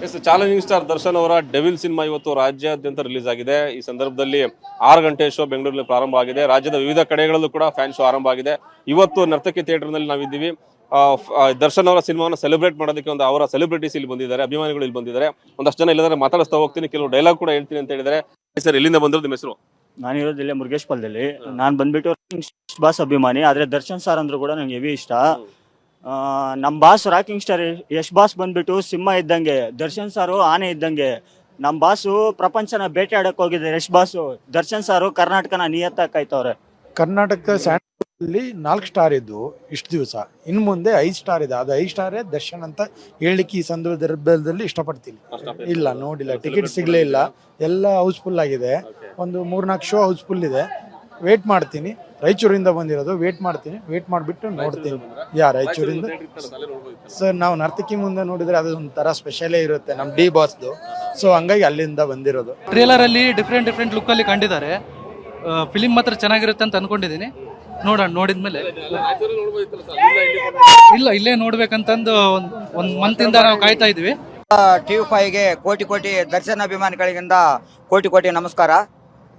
S challenging star Darshan ಅವರ devil cinema ಇವತ್ತು ರಾಜ್ಯಾದ್ಯಂತ ರಿಲೀಸ್ ಆಗಿದೆ. ಈ ಸಂದರ್ಭದಲ್ಲಿ 6 ಗಂಟೆ ಶೋ ಬೆಂಗಳೂರಲ್ಲಿ ಪ್ರಾರಂಭ ಆಗಿದೆ. ರಾಜ್ಯದ ವಿವಿಧ ಕಡೆಗಳಲ್ಲೂ ಕೂಡ ಫ್ಯಾನ್ ಶೋ ಆರಂಭ ಆಗಿದೆ. ಇವತ್ತು ನರ್ತಕಿ ಥಿಯೇಟರ್ ನಲ್ಲಿ ನಾವಿದ್ದೀವಿ. ದರ್ಶನ್ ಅವರ ಸಿನಿಮಾವನ್ನು ಸೆಲೆಬ್ರೇಟ್ ಮಾಡೋದಕ್ಕೆ ಒಂದು ಅವರ ಸೆಲೆಬ್ರಿಟೀಸ್ ಇಲ್ಲಿ ಬಂದಿದ್ದಾರೆ, ಅಭಿಮಾನಿಗಳು ಇಲ್ಲಿ ಬಂದಿದ್ದಾರೆ. ಒಂದಷ್ಟು ಜನ ಇಲ್ಲದ್ರೆ ಮಾತಾಡಿಸ್ತಾ ಹೋಗ್ತೀನಿ, ಕೆಲವು ಡೈಲಾಗ್ ಕೂಡ ಹೇಳ್ತೀನಿ ಅಂತ ಹೇಳಿದ್ದಾರೆ. ಸರ್, ಎಲ್ಲಿಂದ ಬಂದಿರೋದು, ನಿಮ್ಮ ಹೆಸರು? ನಾನಿರೋದು ಇಲ್ಲೇ ಮುರುಗೇಶ್ಪಾಲದಲ್ಲಿ. ನಾನು ಬಂದ್ಬಿಟ್ಟು ಬಾಸ್ ಅಭಿಮಾನಿ, ಆದ್ರೆ ದರ್ಶನ್ ಸಾರ್ ಅಂದ್ರೂ ಕೂಡ ನಂಗೆ ಹೆವಿ ಇಷ್ಟ. ನಮ್ಮ boss rocking star Yash boss ಬಂದ್ಬಿಟ್ಟು ಸಿಂಹ ಇದ್ದಂಗೆ, ದರ್ಶನ್ ಸಾರು ಆನೆ ಇದ್ದಂಗೆ. ನಮ್ಮ ಬಾಸು ಪ್ರಪಂಚನ ಬೇಟೆ ಆಡಕ್ ಹೋಗಿದ್ದಾರೆ ಯಶ್ ಬಾಸು. ದರ್ಶನ್ ಸಾರು ಕರ್ನಾಟಕನ ನಿಯತ್ತಾಕೈತವ್ರೆ. ಕರ್ನಾಟಕ ಸ್ಯಾಂಡಲ್ಲಿ 4 ಸ್ಟಾರ್ ಇದ್ದು ಇಷ್ಟು ದಿವಸ, ಇನ್ನು ಮುಂದೆ 5 ಸ್ಟಾರ್ ಇದೆ. ಅದು 5 ಸ್ಟಾರೇ ದರ್ಶನ್ ಅಂತ ಹೇಳಲಿಕ್ಕೆ ಈ ಸಂದರ್ಭದಲ್ಲಿ ಇಷ್ಟಪಡ್ತೀನಿ. ಇಲ್ಲ, ನೋಡಿಲ್ಲ, ಟಿಕೆಟ್ ಸಿಗ್ಲೇ ಇಲ್ಲ, ಎಲ್ಲ ಹೌಸ್ಫುಲ್ ಆಗಿದೆ. ಒಂದು 3-4 ಶೋ ಹೌಸ್ಫುಲ್ ಇದೆ. ವೇಟ್ ಮಾಡ್ತೀನಿ. ರಾಯಚೂರಿಂದ ಬಂದಿರೋದು, ವೇಟ್ ಮಾಡ್ತೀನಿ. ವೇಟ್ ಮಾಡಿಬಿಟ್ಟು ನೋಡ್ತೀನಿ. ರಾಯಚೂರಿಂದ ಸರ್, ನಾವು ನರ್ತಕಿ ಮುಂದೆ ನೋಡಿದ್ರೆ ಅದು ಒಂಥರ ಸ್ಪೆಷಲೇ ಇರುತ್ತೆ ನಮ್ಮ ಡಿ ಬಾಸ್ದು. ಸೊ ಹಂಗಾಗಿ ಅಲ್ಲಿಂದ ಬಂದಿರೋದು. ಟ್ರೇಲರ್ ಅಲ್ಲಿ ಡಿಫ್ರೆಂಟ್ ಲುಕ್ ಅಲ್ಲಿ ಕಂಡಿದ್ದಾರೆ. ಫಿಲಿಂ ಮಾತ್ರ ಚೆನ್ನಾಗಿರುತ್ತೆ ಅಂತ ಅನ್ಕೊಂಡಿದ್ದೀನಿ. ನೋಡೋಣ, ನೋಡಿದ್ಮೇಲೆ. ಇಲ್ಲ, ಇಲ್ಲೇ ನೋಡ್ಬೇಕಂತಂದು ಒಂದ್ ಮಂತ್ ಇಂದ ನಾವು ಕಾಯ್ತಾ ಇದ್ವಿ. TV5ಗೆ ಕೋಟಿ ದರ್ಶನ ಅಭಿಮಾನಿಗಳಿಂದ ಕೋಟಿ ನಮಸ್ಕಾರ.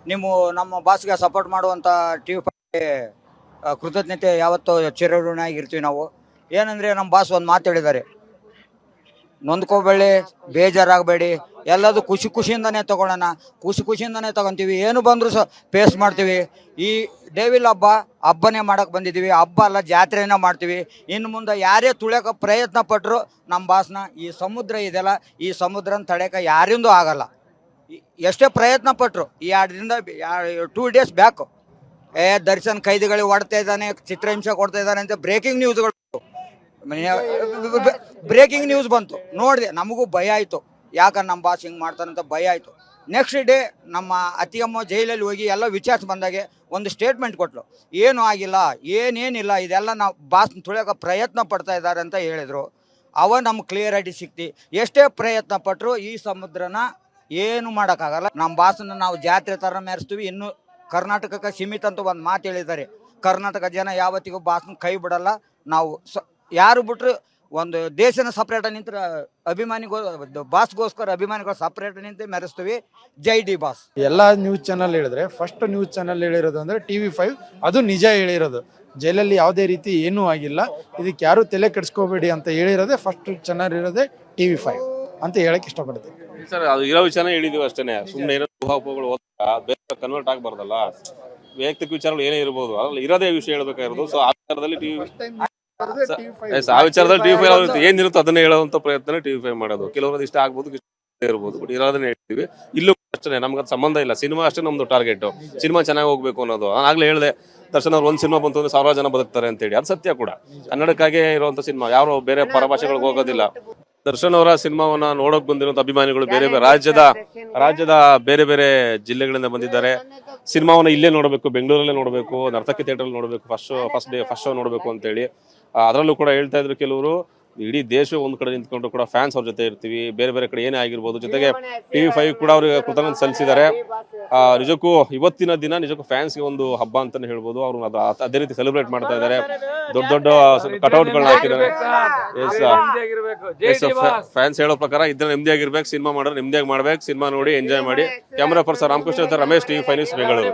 ನೀವು ನಮ್ಮ ಬಾಸ್ಗೆ ಸಪೋರ್ಟ್ ಮಾಡುವಂಥ TV5ಗೆ ಕೃತಜ್ಞತೆ ಯಾವತ್ತೂ ಚಿರಋಣಿಯಾಗಿರ್ತೀವಿ ನಾವು. ಏನಂದರೆ ನಮ್ಮ ಬಾಸ್ ಒಂದು ಮಾತು ಹೇಳಿದ್ದಾರೆ, ನೊಂದ್ಕೋಬೇಡಿ, ಬೇಜಾರಾಗಬೇಡಿ, ಎಲ್ಲದು ಖುಷಿಯಿಂದನೇ ತೊಗೊಳ್ಳೋಣ, ಖುಷಿಯಿಂದನೇ ತೊಗೊತೀವಿ, ಏನು ಬಂದರೂ ಫೇಸ್ ಮಾಡ್ತೀವಿ. ಈ ಡೆವಿಲ್ ಹಬ್ಬನೇ ಮಾಡೋಕ್ಕೆ ಬಂದಿದ್ದೀವಿ, ಹಬ್ಬ ಅಲ್ಲ ಜಾತ್ರೆನ ಮಾಡ್ತೀವಿ. ಇನ್ನು ಮುಂದೆ ಯಾರೇ ತುಳಿಯೋಕೆ ಪ್ರಯತ್ನ ಪಟ್ಟರು ನಮ್ಮ ಬಾಸ್ನ ಈ ಸಮುದ್ರ ಇದೆಯಲ್ಲ, ಈ ಸಮುದ್ರನ ತಡೆಯೋಕೆ ಯಾರಿಂದೂ ಆಗಲ್ಲ. ಎಷ್ಟೇ ಪ್ರಯತ್ನ ಪಟ್ಟರು ಈ 2 ಡೇಸ್ ಬ್ಯಾಕು ದರ್ಶನ್ ಕೈದಿಗಳಿಗೆ ಹೊಡ್ತಾ ಇದ್ದಾನೆ, ಚಿತ್ರಹಿಂಸೆ ಕೊಡ್ತಾ ಇದ್ದಾನೆ ಅಂತ ಬ್ರೇಕಿಂಗ್ ನ್ಯೂಸ್ ಬಂತು. ನೋಡಿದೆ, ನಮಗೂ ಭಯ ಆಯಿತು. ಯಾಕಂದ್ರೆ ನಮ್ಮ ಬಾಸ್ ಹಿಂಗೆ ಮಾಡ್ತಾನಂತ ಭಯ ಆಯಿತು. ನೆಕ್ಸ್ಟ್ ಡೇ ನಮ್ಮ ಅತ್ತಿಯಮ್ಮ ಜೈಲಲ್ಲಿ ಹೋಗಿ ಎಲ್ಲ ವಿಚಾರಿಸಿ ಬಂದಾಗೆ ಒಂದು ಸ್ಟೇಟ್ಮೆಂಟ್ ಕೊಟ್ಟಳು, ಏನೂ ಆಗಿಲ್ಲ, ಏನೇನಿಲ್ಲ, ಇದೆಲ್ಲ ನಾವು ಬಾಸ್ನ ತುಳಿಯೋಕೆ ಪ್ರಯತ್ನ ಪಡ್ತಾ ಇದ್ದಾರೆ ಅಂತ ಹೇಳಿದರು. ಅವ ನಮ್ಗೆ ಕ್ಲಿಯರಿಟಿ ಸಿಕ್ತಿ. ಎಷ್ಟೇ ಪ್ರಯತ್ನ ಪಟ್ಟರು ಈ ಸಮುದ್ರನ ಏನು ಮಾಡೋಕ್ಕಾಗಲ್ಲ. ನಮ್ಮ ಬಾಸನ್ನ ನಾವು ಜಾತ್ರೆ ಥರ ಮೆರೆಸ್ತೀವಿ. ಇನ್ನು ಕರ್ನಾಟಕಕ್ಕೆ ಸೀಮಿತ ಅಂತ ಒಂದು ಮಾತು ಹೇಳಿದ್ದಾರೆ. ಕರ್ನಾಟಕ ಜನ ಯಾವತ್ತಿಗೂ ಬಾಸ್ನ ಕೈ ಬಿಡಲ್ಲ. ನಾವು ಯಾರು ಬಿಟ್ಟರು ಒಂದು ದೇಶನ ಸಪ್ರೇಟ್ ನಿಂತ ಬಾಸ್ಗೋಸ್ಕರ ಅಭಿಮಾನಿಗಳು ಸಪ್ರೇಟ್ ನಿಂತು ಮೆರೆಸ್ತೀವಿ. ಜೈ ಡಿ ಬಾಸ್. ಎಲ್ಲ ನ್ಯೂಸ್ ಚಾನಲ್ ಹೇಳಿದ್ರೆ ಫಸ್ಟ್ ನ್ಯೂಸ್ ಚಾನಲ್ ಹೇಳಿರೋದು ಅಂದರೆ TV5. ಅದು ನಿಜ ಹೇಳಿರೋದು. ಜೈಲಲ್ಲಿ ಯಾವುದೇ ರೀತಿ ಏನೂ ಆಗಿಲ್ಲ, ಇದಕ್ಕೆ ಯಾರು ತಲೆ ಕೆಡಿಸ್ಕೋಬೇಡಿ ಅಂತ ಹೇಳಿರೋದೇ ಫಸ್ಟ್ ಚಾನಲ್ ಇರೋದೇ TV5 ಅಂತ ಹೇಳಕ್ ಇಷ್ಟಪಡ್ತೀನಿ. ಸರ್, ಅದು ಇರೋ ವಿಚಾರ ಹೇಳಿದೀವಿ ಅಷ್ಟೇನೆ. ಸುಮ್ಮನೆ ಏನೋ ಊಹಾಪೋಹಗಳು ಬೇರೆ ಕನ್ವರ್ಟ್ ಆಗಬಾರ್ದಲ್ಲ. ವೈಯಕ್ತಿಕ ವಿಚಾರಗಳು ಏನೇ ಇರ್ಬೋದು, ಅದ್ರಲ್ಲಿ ಇರೋದೇ ವಿಷಯ ಹೇಳ್ಬೇಕಾಗಿರೋದು. ಸೊ ಆ ವಿಚಾರದಲ್ಲಿ TV5 ಏನಿರುತ್ತೋ ಅದನ್ನೇ ಹೇಳುವಂತ ಪ್ರಯತ್ನ TV5 ಮಾಡೋದು. ಕೆಲವರದ್ದು ಇಷ್ಟ ಆಗ್ಬೋದು, ಇಷ್ಟ ಇರ್ಬೋದು, ಬಟ್ ಇರೋದನ್ನ ಹೇಳ್ತೀವಿ. ಇಲ್ಲೂ ಅಷ್ಟೇ, ನಮ್ಗೆ ಅದು ಸಂಬಂಧ ಇಲ್ಲ. ಸಿನಿಮಾ ಅಷ್ಟೇ ನಮ್ದು ಟಾರ್ಗೆಟ್, ಸಿನಿಮಾ ಚೆನ್ನಾಗಿ ಹೋಗ್ಬೇಕು ಅನ್ನೋದು. ಆಗ್ಲೇ ಹೇಳಿದೆ, ದರ್ಶನ್ ಅವ್ರು ಒಂದು ಸಿನಿಮಾ ಬಂತು ಅಂದ್ರೆ 1000 ಜನ ಬದುಕ್ತಾರೆ ಅಂತೇಳಿ. ಅದು ಸತ್ಯ ಕೂಡ. ಕನ್ನಡಕ್ಕಾಗಿ ಇರುವಂತ ಸಿನಿಮಾ, ಯಾರು ಬೇರೆ ಪರಭಾಷೆಗಳಿಗೆ ಹೋಗೋದಿಲ್ಲ. ದರ್ಶನ್ ಅವರ ಸಿನಿಮಾವನ್ನ ನೋಡಕ್ ಬಂದಿರುವಂತ ಅಭಿಮಾನಿಗಳು ಬೇರೆ ಬೇರೆ ರಾಜ್ಯದ ಬೇರೆ ಜಿಲ್ಲೆಗಳಿಂದ ಬಂದಿದ್ದಾರೆ. ಸಿನಿಮಾವನ್ನ ಇಲ್ಲೇ ನೋಡಬೇಕು, ಬೆಂಗಳೂರಲ್ಲೇ ನೋಡಬೇಕು, ನರ್ತಕಿ ಥಿಯೇಟರ್ ನೋಡಬೇಕು, ಫಸ್ಟ್ ಶೋ ನೋಡಬೇಕು ಅಂತೇಳಿ. ಅದರಲ್ಲೂ ಕೂಡ ಹೇಳ್ತಾ ಇದ್ರು ಕೆಲವರು, ಇಡೀ ದೇಶ ಒಂದ್ ಕಡೆ ನಿಂತ್ಕೊಂಡ್ರು ಕೂಡ ಫ್ಯಾನ್ಸ್ ಅವ್ರ ಜೊತೆ ಇರ್ತೀವಿ, ಬೇರೆ ಕಡೆ ಏನೇ ಆಗಿರ್ಬೋದು. ಜೊತೆಗೆ TV5 ಕೂಡ ಅವ್ರಿಗೆ ಕೃತಜ್ಞತೆ ಸಲ್ಲಿಸಿದ್ದಾರೆ. ನಿಜಕ್ಕೂ ಇವತ್ತಿನ ದಿನ ನಿಜಕ್ಕೂ ಫ್ಯಾನ್ಸ್ಗೆ ಒಂದು ಹಬ್ಬ ಅಂತಾನೆ ಹೇಳ್ಬೋದು. ಅವ್ರು ಅದೇ ರೀತಿ ಸೆಲೆಬ್ರೇಟ್ ಮಾಡ್ತಾ ಇದ್ದಾರೆ. ದೊಡ್ಡ ಕಟೌಟ್ಗಳನ್ನ ಹಾಕಿದ್ದಾರೆ. ಫ್ಯಾನ್ಸ್ ಹೇಳೋ ಪ್ರಕಾರ ಇದ್ರೆ ನೆಮ್ಮದಿಯಾಗಿರ್ಬೇಕು, ಸಿನಿಮಾ ಮಾಡಿದ್ರೆ ನೆಮ್ಮದಿಯಾಗಿ ಮಾಡ್ಬೇಕು, ಸಿನಿಮಾ ನೋಡಿ ಎಂಜಾಯ್ ಮಾಡಿ. Camera person Ramakrishna, Ramesh, TV5 news, Bengaluru.